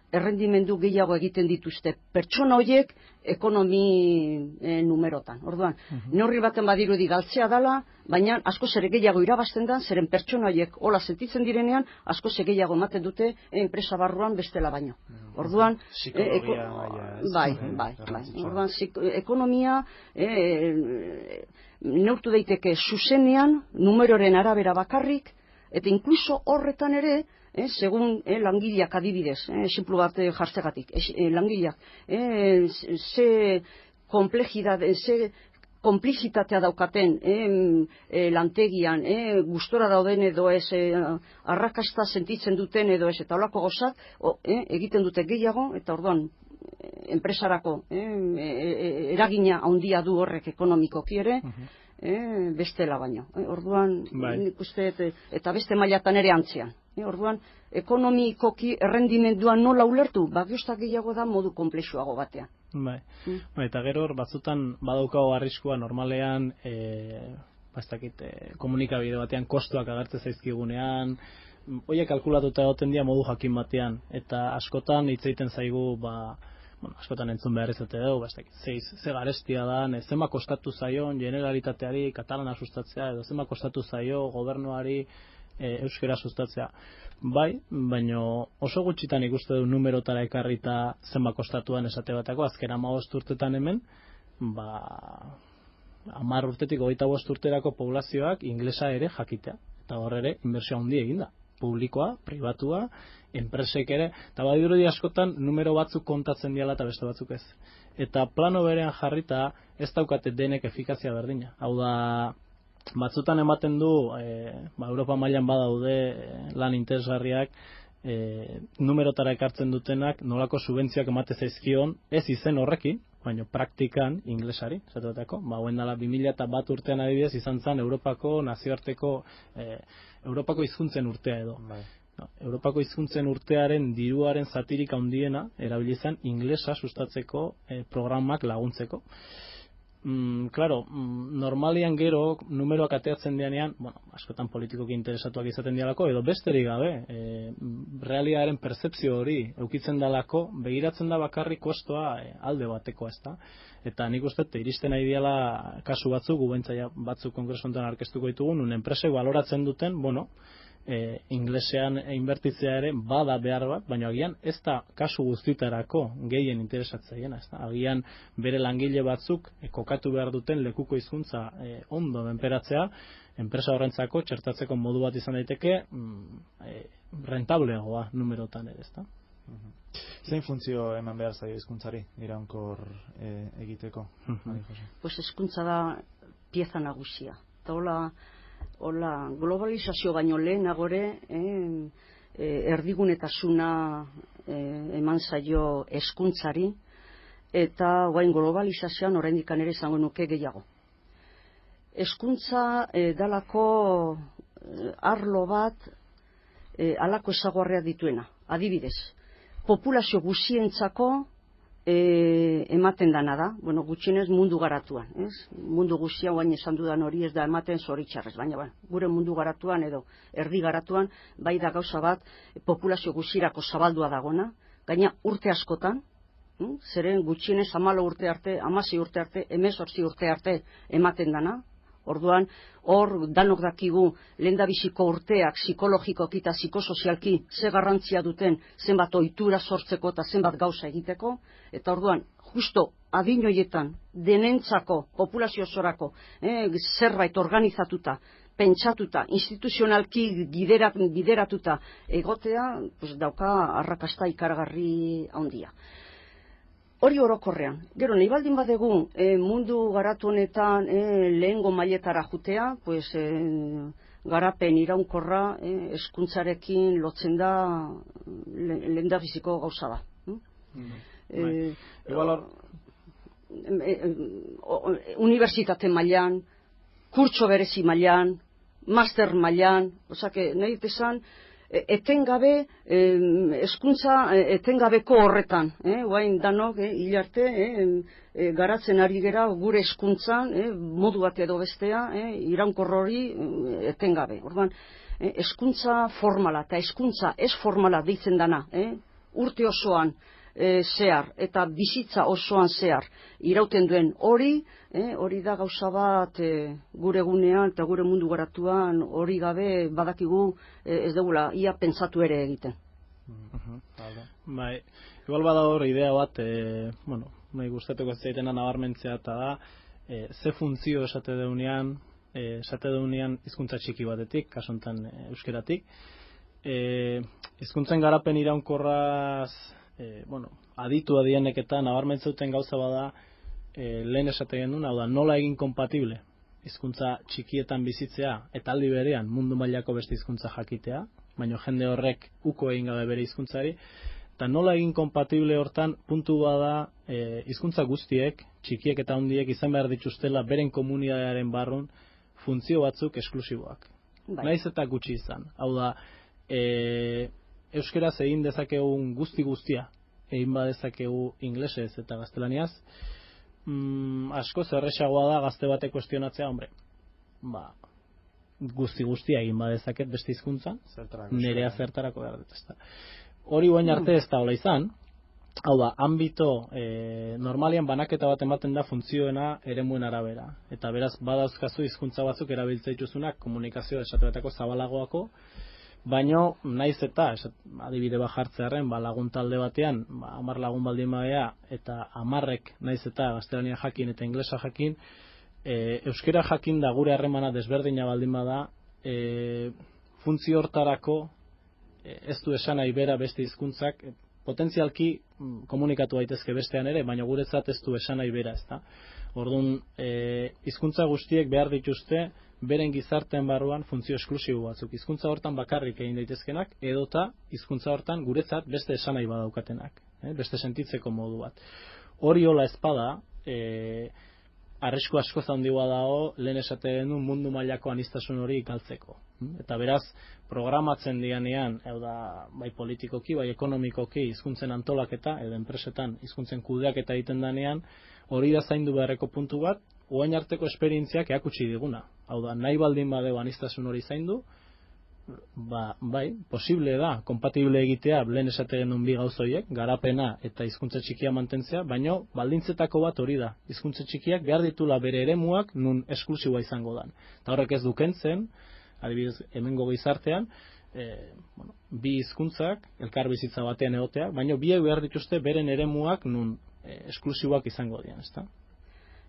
errendimendu gehiago egiten dituzte pertsona horiek ekonomi numerotan. Orduan, neurri baten badirudi galtzea dela, baina asko ere gehiago irabazten da, zeren pertsona horiek hola sentitzen direnean, asko gehiago ematen dute enpresa barruan bestela baino. Orduan, orduan, ekonomia neurtu daiteke zuzenean, numeroren arabera bakarrik, eta inkluso horretan ere, segun langileak adibidez, esinplu bat jartzegatik, langileak, ze komplizitatea daukaten lantegian, gustora dauden edo ez, arrakasta sentitzen duten edo ez, eta holako gozak egiten dute gehiago, eta orduan, enpresarako eragina handia du horrek ekonomikoki ere, bestela baino. Orduan, nik uste, eta beste mailatan ere antzean. Orduan, ekonomikoki errendimendua nola ulertu, geostak gehiago da modu komplexuago batean. Eta gero, batzutan badaukago arriskua normalean, komunikabide batean kostuak agertzen zaizkigunean, horiek kalkulatuta egoten dira modu jakin batean, eta askotan hitz egiten zaigu, askotan entzun behar izate dugu, ze garestia da, zenba kostatu zaion Generalitateari katalana sustatzea, edo zenba kostatu zaio gobernuari euskera sustatzea. Baina oso gutxitan ikuste du numerotara ekarrita zenba kostatuan esate batako, azken 15 urtetan hemen, 10 urtetik 25 urterako poblazioak inglesa ere jakitea, eta hor ere inbertsio handi eginda. Publikoa, pribatua, enpresek ere, eta badirudi askotan numero batzuk kontatzen diala eta beste batzuk ez. Eta plano berean jarrita ez daukate denek efikazia berdina. Hau da, batzutan ematen du, Europa mailan badaude lan interesgarriak, numerotara ekartzen dutenak, nolako subentzioak emate zaizkion, ez izen horrekin, baina praktikan inglesari, esatutako, dela 2001 urtean adibidez izan zen Europako nazioarteko Europako hizkuntzen urtea edo. Europako hizkuntzen urtearen diruaren zatirik handiena erabili zen inglesa sustatzeko programak laguntzeko. Claro, normalian gero numeroak ateatzen denean, askotan politikoki interesatuak izaten dialako, edo besterik gabe, realiaren pertzepzio hori eukitzen dalako, begiratzen da bakarrik kostoa alde bateko, ezta? Eta nik uste, iristen nahi diala kasu batzuk, gubentzaia batzuk kongresu honetan aurkeztuko ditugu, nun enpresek baloratzen duten, inglesean inbertitzea ere bada behar bat, baina agian ez da kasu guztitarako gehien interesatzaiena, ez da? Agian bere langile batzuk kokatu behar duten lekuko hizkuntza ondo menperatzea, enpresa horrentzako txertatzeko modu bat izan daiteke rentableagoa numerotan ere, ez da? Zein funtzio eman behar zaio hizkuntzari iraunkor egiteko? Pues hizkuntza da pieza nagusia. Eta hola, globalizazio baino lehenagore, erdigunetasuna eman zaio hezkuntzari, eta guain globalizazioan oraindik ere izango nuke gehiago. Hezkuntza dalako arlo bat halako ezaugarriak dituena. Adibidez, populazio guztientzako ematen dana da, gutxienez mundu garatuan, ez? Mundu guztia guain esan dudan hori ez da ematen zoritxarrez, baina gure mundu garatuan edo erdi garatuan, bai da gauza bat populazio guztirako zabaldua dagona, gaina urte askotan, zeren gutxienez 14 urte arte, 16 urte arte, 18 urte arte ematen dana. Orduan, hor danok dakigu lehendabiziko urteak psikologikoki eta psikosozialki ze garrantzia duten zenbat ohitura sortzeko eta zenbat gauza egiteko, eta orduan, justo adin horietan denentzako, populazio osorako, zerbait organizatuta, pentsatuta, instituzionalki bideratuta egotea, dauka arrakasta ikaragarri handia. Hori orokorrean. Gero, nahi baldin badegu mundu garatu honetan lehengo mailetara jutea, garapen iraunkorra hezkuntzarekin lotzen da lehendabiziko gauza da. Unibertsitate mailan, kurtso berezi mailan, master mailan, nahi esan, etengabe hezkuntza etengabeko horretan, orain danok hilarte garatzen ari gera gure hezkuntzan, modu bat edo bestea, iraunkor hori etengabe. Orduan, hezkuntza formala eta hezkuntza ez formala deitzen dana, urte osoan zehar eta bizitza osoan zehar irauten duen hori da gauza bat gure gunean eta gure mundu garatuan hori gabe badakigu ez dugula ia pentsatu ere egiten. Bai, igual bada hor idea bat, nahi gustatuko ez zaitena nabarmentzea eta da, ze funtzio esate deunean hizkuntza txiki batetik, kasu honetan euskeratik, hizkuntzen garapen iraunkorraz aditu adienek eta nabarmentzeuten gauza bada lehen esate genuen, hau da, nola egin kompatible hizkuntza txikietan bizitzea eta aldi berean mundu mailako beste hizkuntza jakitea, baina jende horrek uko egin gabe bere hizkuntzari, eta nola egin kompatible hortan puntu bada hizkuntza guztiek, txikiek eta handiek izan behar dituztela beren komunitatearen barrun funtzio batzuk esklusiboak. Naiz eta gutxi izan. Hau da, euskeraz egin dezakegun guztia, egin badezakegu inglesez eta gaztelaniaz, asko zerrexagoa da gazte batek kuestionatzea, guztia egin badezaket beste hizkuntzan, nerea zertarako behar dut. Hori guain arte ez da hola izan, hau da, ambito normalian banaketa bat ematen da funtzioena eremuen arabera, eta beraz badauzkazu hizkuntza batzuk erabiltza dituzunak komunikazio esatuetako zabalagoako, baino naiz eta adibide bat jartzearren lagun talde batean 10 lagun baldin badea eta 10ek naiz eta gaztelania jakin eta inglesa jakin, euskera jakin da gure harremana desberdina baldin bada, funtzio hortarako ez du esan nahi bera beste hizkuntzak potentzialki komunikatu daitezke bestean ere, baina guretzat ez du esan nahi bera, ezta. Orduan, hizkuntza guztiek behar dituzte beren gizarteen barruan funtzio esklusibo batzuk. Hizkuntza hortan bakarrik egin daitezkenak, edota hizkuntza hortan guretzat beste esanai badaukatenak, beste sentitzeko modu bat. Hori hola ezpada, arrisku asko handiagoa dago lehen esate genuen mundu mailako aniztasun hori galtzeko. Eta beraz, programatzen dianean, bai politikoki, bai ekonomikoki hizkuntzen antolaketa, edo enpresetan hizkuntzen kudeaketa egiten danean, hori da zaindu beharreko puntu bat, orain arteko esperientziak erakutsi diguna. Hau da, nahi baldin badeu aniztasun hori zaindu, bai, posible da, kompatible egitea lehen esate genuen bi gauzoiek, garapena eta hizkuntza txikia mantentzea, baino baldintzetako bat hori da. Hizkuntza txikiak behar ditula bere eremuak nun esklusiboa izango dan. Eta horrek ez dukentzen, adibidez hemengo gizartean, bi hizkuntzak elkar bizitza batean egotea, baino biek behar dituzte beren eremuak nun esklusiboak izango dian, ezta?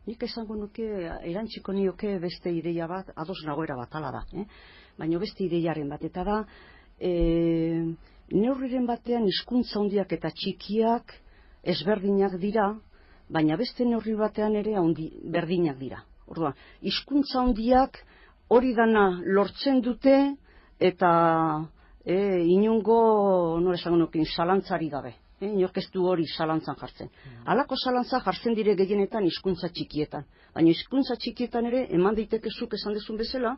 Nik esango nuke, erantziko nioke beste ideia bat, ados nagoera bat ala da, baina beste ideiaren bat, eta da, neurriren batean hizkuntza handiak eta txikiak ezberdinak dira, baina beste neurri batean ere berdinak dira. Orduan, hizkuntza handiak hori dana lortzen dute eta inongo, nola esango nuke, zalantzari gabe. Inork ez du hori zalantzan jartzen. Halako zalantza jartzen dire gehienetan hizkuntza txikietan. Baina hizkuntza txikietan ere, eman daitekezuk esan dezun bezala,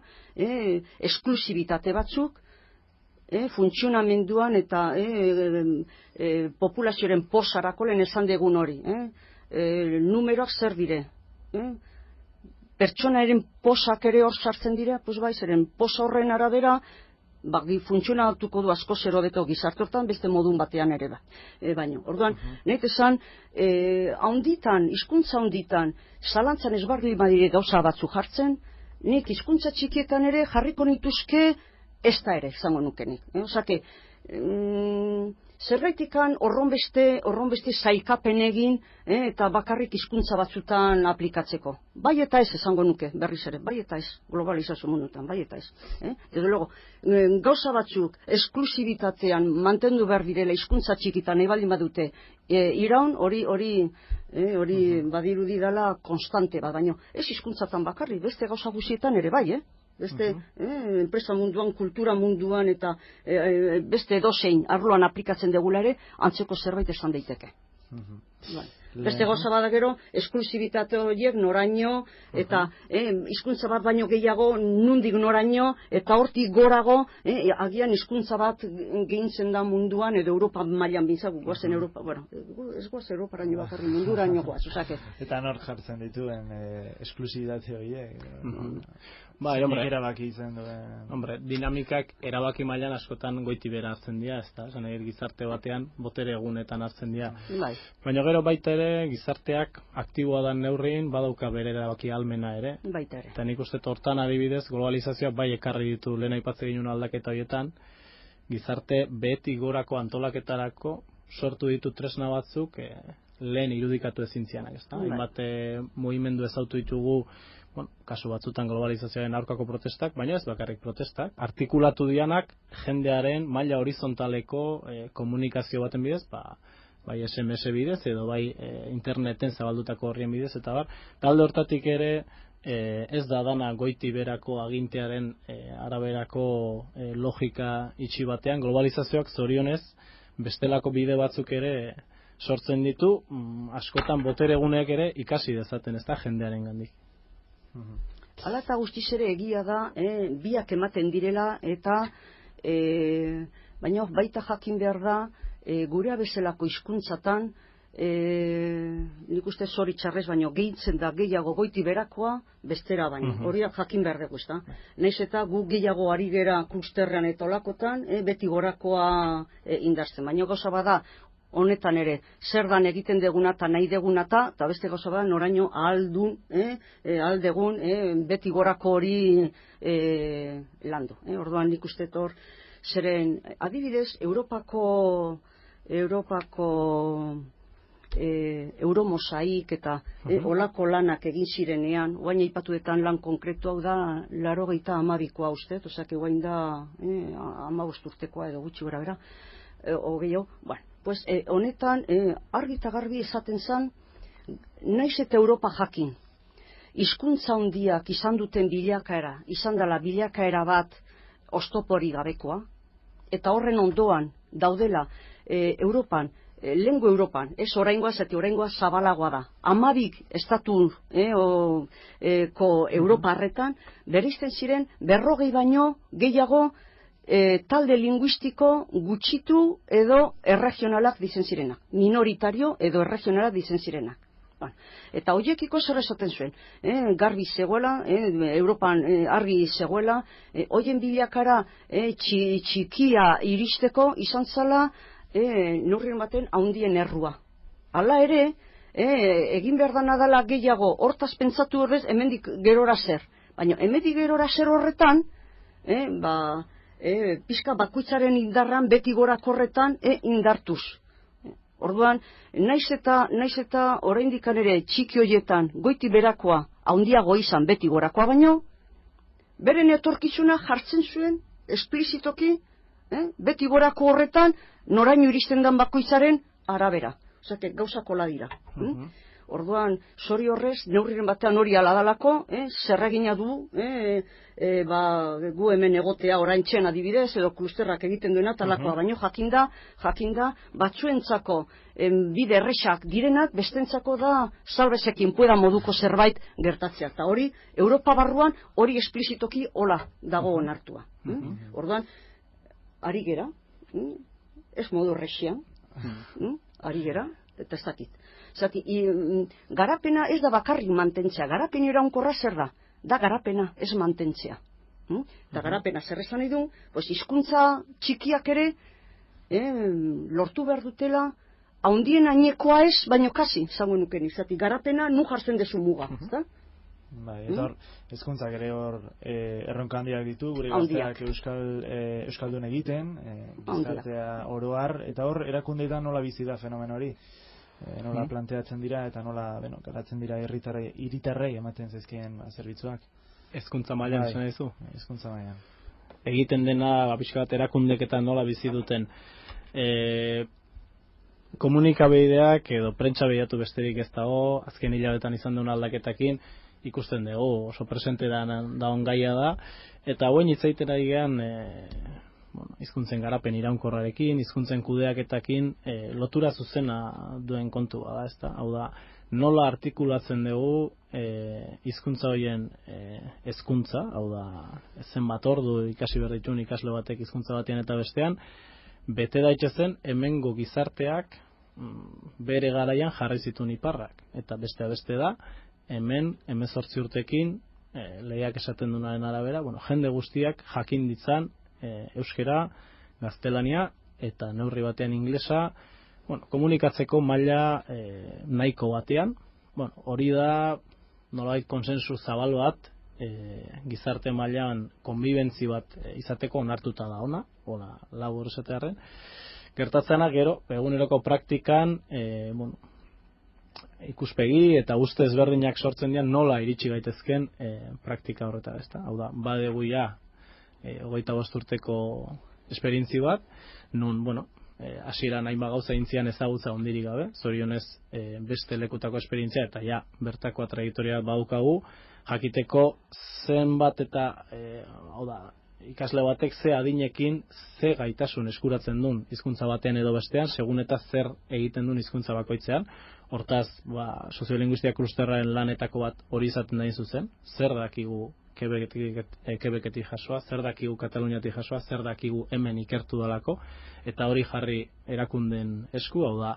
esklusibitate batzuk, funtzionamenduan eta populazioaren posarako lehen esan degun hori. Numeroak zer dire? Pertsonaren posak ere hor sartzen dira, bai, zeren posa horren arabera, funtzionatuko du asko zer hobeto gizarte hortan beste modun batean ere baino. Orduan, nahi esan, hizkuntza handitan, zalantzan ezberdin badire gauza batzu jartzen, nik hizkuntza txikietan ere jarriko nituzke ez da ere, izango nukenik. Osake, zergaitikan horronbeste zailkapen egin eta bakarrik hizkuntza batzutan aplikatzeko. Bai eta ez esango nuke, berriz ere, bai eta ez, globalizazio mundutan, bai eta ez. Edo luego, gauza batzuk esklusibitatean mantendu behar direla hizkuntza txikitan nahi baldin badute iraun, hori badirudi dela konstante bat, baina ez hizkuntzatan bakarrik, beste gauza guztietan ere bai, beste enpresa munduan, kultura munduan eta beste edozein arloan aplikatzen degula ere, antzeko zerbait esan daiteke. Beste gauza bada gero, esklusibitate horiek noraino, eta hizkuntza bat baino gehiago nundik noraino, eta hortik gorago, agian hizkuntza bat gehintzen da munduan, edo Europa mailan bintzak, guazen Europa, bueno, ez guaz Europaraino bakarri munduraino guaz, osake. Eta nor jartzen dituen esklusibitate horiek? Erabaki izan duen. Dinamikak erabaki mailan askotan goiti bera hartzen dira, ez da? Gizarte batean, botere egunetan hartzen dira. Baina gero baita ere, gizarteak aktiboa dan neurrin, badauka bere erabaki almena ere. Baita ere. Eta nik uste hortan adibidez, globalizazioak bai ekarri ditu lehen aipatze ginen aldaketa horietan, gizarte beti gorako antolaketarako sortu ditu tresna batzuk lehen irudikatu ezintzianak, ez da? Hainbat mugimendu ezautu ditugu, kasu batzutan globalizazioaren aurkako protestak, baina ez bakarrik protestak, artikulatu dianak jendearen maila horizontaleko komunikazio baten bidez, bai SMS bidez edo bai interneten zabaldutako horrien bidez, eta talde hortatik ere ez da dana goiti berako agintearen araberako logika itxi batean, globalizazioak zorionez bestelako bide batzuk ere sortzen ditu, askotan botere eguneak ere ikasi dezaten, ez da, jendearen gandik. Hala eta guztiz ere egia da, biak ematen direla, eta baina baita jakin behar da, gure bezalako hizkuntzatan, nik uste zoritxarrez baino gehitzen da gehiago goiti berakoa bestera baino, horiak jakin behar dugu, ez da? Naiz eta gu gehiago ari gera klusterrean eta olakotan, beti gorakoa indartzen, baina gauza bada, honetan ere, zer dan egiten deguna eta nahi deguna eta beste gauza bada noraino ahaldun, ahaldegun, beti gorako hori landu. Orduan nik uste hor, zeren adibidez, Europako euromosaik eta olako lanak egin zirenean, guain aipatuetan lan konkretu hau da 82koa uste, osake guain da 15 urtekoa edo gutxi gora bera, gehiago, bueno, pues honetan argi eta garbi esaten zen, naiz eta Europa jakin, hizkuntza handiak izan duten bilakaera, izan dela bilakaera bat oztopori gabekoa, eta horren ondoan daudela Europan, lehengo Europan, ez oraingoa, zati oraingoa zabalagoa da. 12 estatu Europa harretan, bereizten ziren 40 baino gehiago talde linguistiko gutxitu edo erregionalak dizen zirenak. Minoritario edo erregionalak dizen zirenak. Eta horiekiko zer esaten zuen, garbi zegoela, Europan argi zegoela, horien bilakara txikia iristeko izan zala neurrien baten haundien errua. Hala ere, egin behar da nadala gehiago hortaz pentsatu horrez, hemendik gerora zer. Baina hemendik gerora zer horretan, pixka bakoitzaren indarran beti gorako horretan indartuz. Orduan, naiz eta oraindik ere txiki horietan goiti berakoa haundiago izan beti gorakoa baino, beren etorkizuna jartzen zuen esplizitoki, beti gorako horretan noraino iristen den bakoitzaren arabera. Osake, gauzako ladira. Orduan, zori horrez, neurriren batean hori aladalako, zerragina du, gu hemen egotea oraintzen adibidez, edo klusterrak egiten duena, talakoa, baino jakinda, batzuentzako bide erresak direnak, bestentzako da salbezekin pueda moduko zerbait gertatzea. Eta hori, Europa barruan, hori esplizitoki hola dago onartua. Orduan, ari gera, ez modu errexian, ari gera, eta ez dakit. Zati, garapena ez da bakarrik mantentzea, garapen iraunkorra zer da? Da garapena, ez mantentzea. Eta garapena zer esan nahi du, hizkuntza txikiak ere lortu behar dutela, haundien ainekoa ez, baino kasi, zango nuken, zati, garapena nu jartzen dezu muga, ezta? Bai, eta hor, hezkuntzak ere hor erronka handiak ditu, gure gazteak euskaldun egiten, gizartea oroar, eta hor, erakundeetan nola bizi da fenomeno hori. Nola planteatzen dira eta nola garatzen dira hiritarrei ematen zaizkien zerbitzuak. Hezkuntza mailan esan dizu? Hezkuntza mailan. Egiten dena pixka bat erakundek eta nola bizi duten. Komunikabideak edo prentsa behiatu besterik ez dago, azken hilabetan izan duen aldaketakin, ikusten dugu, oso presente daun gaia da, eta hauen hitzaitera egean hizkuntzen garapen iraunkorrarekin, hizkuntzen kudeaketakin lotura zuzena duen kontua da, ezta? Hau da, nola artikulatzen dugu hizkuntza horien hezkuntza, hau da, zenbat ordu ikasi behar ditun ikasle batek hizkuntza batean eta bestean, bete daitezen hemengo gizarteak bere garaian jarri zituen iparrak. Eta beste da, hemen 18 urtekin legeak esaten duenaren arabera, jende guztiak jakin ditzan euskera, gaztelania eta neurri batean inglesa, komunikatzeko maila nahiko batean. Hori da nolabait konsensu zabal bat gizarte mailan konbibentzi bat izateko onartuta da ona labur esatearren. Gertatzena gero eguneroko praktikan ikuspegi eta uste ezberdinak sortzen dian nola iritsi gaitezken praktika horretara, ezta? Hau da, badegu ja 25 urteko esperientzi bat, nun, hasieran hainbat gauza intzian ezagutza hondirik gabe, zorionez beste lekutako esperientzia eta ja bertakoa trajektoria badaukagu, jakiteko zenbat eta hau da, ikasle batek ze adinekin ze gaitasun eskuratzen duen hizkuntza batean edo bestean, segun eta zer egiten duen hizkuntza bakoitzean. Hortaz, soziolinguistika klusterraren lanetako bat hori izaten da zuzen, zer dakigu Quebeketik jasoa, zer dakigu Kataluniatik jasoa, zer dakigu hemen ikertu dalako, eta hori jarri erakunden esku, hau da,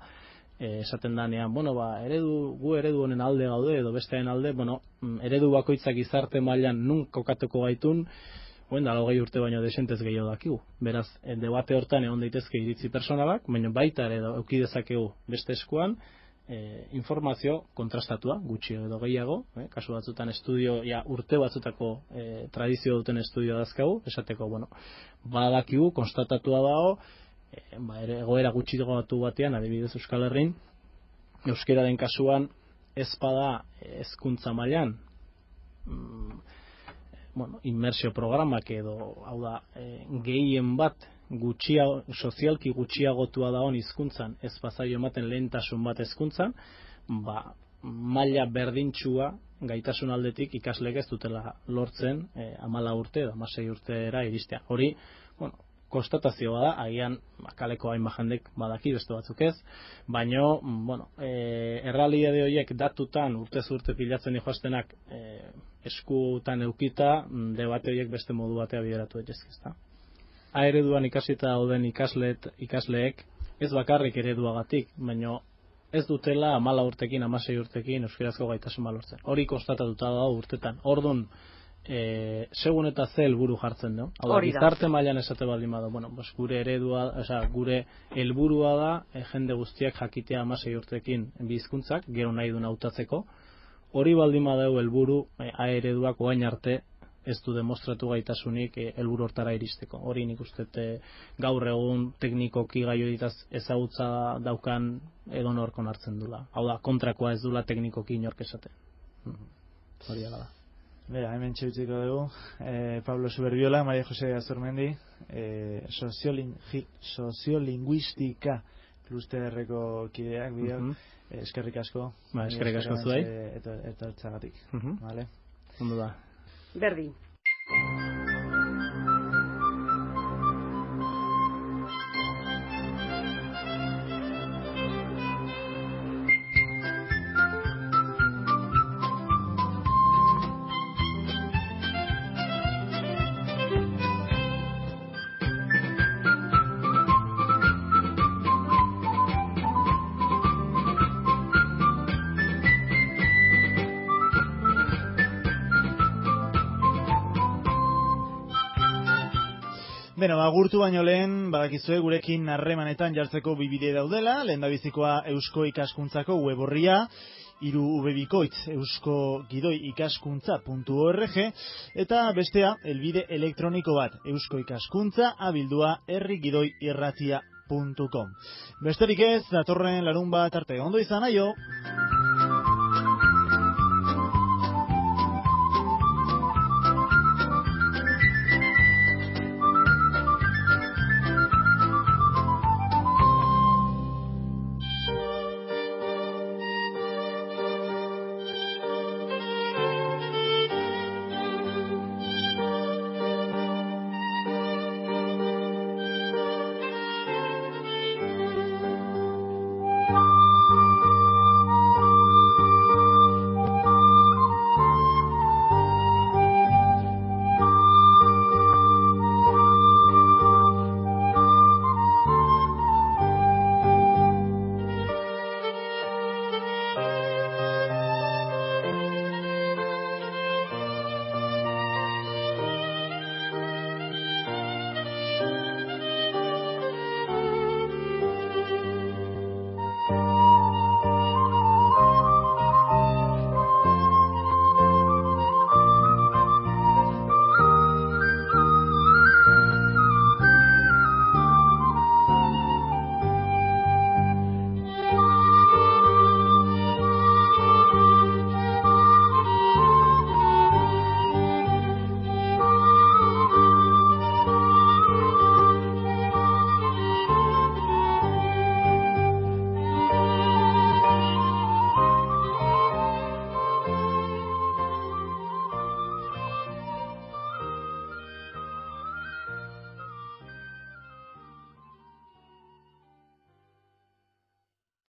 esaten danean, gu eredu honen alde gaude, edo bestearen alde, eredu bakoitzak izarte mailan nun kokatuko gaitun, da 20 urte baino desentez gehiago dakigu. Beraz, debate hortan egon daitezke iritzi personalak, baina baita ere eduki dezakegu beste eskuan, informazio kontrastatua, gutxi edo gehiago, kasu batzutan estudio, urte batzutako tradizio duten estudio dazkagu, esateko, badakigu, konstatatua dago, egoera gutxi batu batean, adibidez Euskal Herrin, euskeraren kasuan ez bada hezkuntza mailan, inmersio programak edo, hau da, gehien bat sozialki gutxiagotua da hon hizkuntzan, ez bazaio ematen lehentasun bat hezkuntzan, maila berdintxua gaitasun aldetik ikasleek ez dutela lortzen 14 urte edo 16 urtera iristea. Hori, konstatazioa da, agian kaleko hainbat jendek badaki beste batzuk ez, baino, errealitate horiek datutan urtez urte pilatzen dijoaztenak eskutan eukita, debate horiek beste modu batea bideratu daitezke, ezta? A ereduan ikasita dauden ikasleek ez bakarrik ereduagatik, baino ez dutela 14 urtekin, 16 urtekin euskerazko gaitasun lortzen. Hori konstatatuta da urtetan. Ordun, segun eta ze helburu jartzen du. Gizarte mailan esate baldin bada, gure eredua, gure helburua da jende guztiak jakitea 16 urtekin bi hizkuntzak, gero nahi duen hautatzeko. Hori baldin badau helburu A ereduak orain arte ez du demostratu gaitasunik helburu hortara iristeko. Hori nik uste gaur egun teknikoki gai horietaz ezagutza daukan edonork onartzen dula. Hau da, kontrakoa ez dula teknikoki inork esaten. Hori da. Bera, hemen txeutziko dugu. Pablo Suberbiola, Maria Jose Azurmendi, soziolinguistika klusterreko kideak bideok. Eskerrik asko. Eskerrik asko zuei. Eta hartzagatik. Ondo da. Berdin. Agurtu baino lehen, badakizue gurekin harremanetan jartzeko bibide daudela, lehendabizikoa Eusko Ikaskuntzako web orria, 3 bikoitz euskogidoikaskuntza.org, eta bestea, helbide elektroniko bat, euskoikaskuntza@herrigidoirratia.com. Besterik ez, datorren larunbat arte, ondo izan, aio!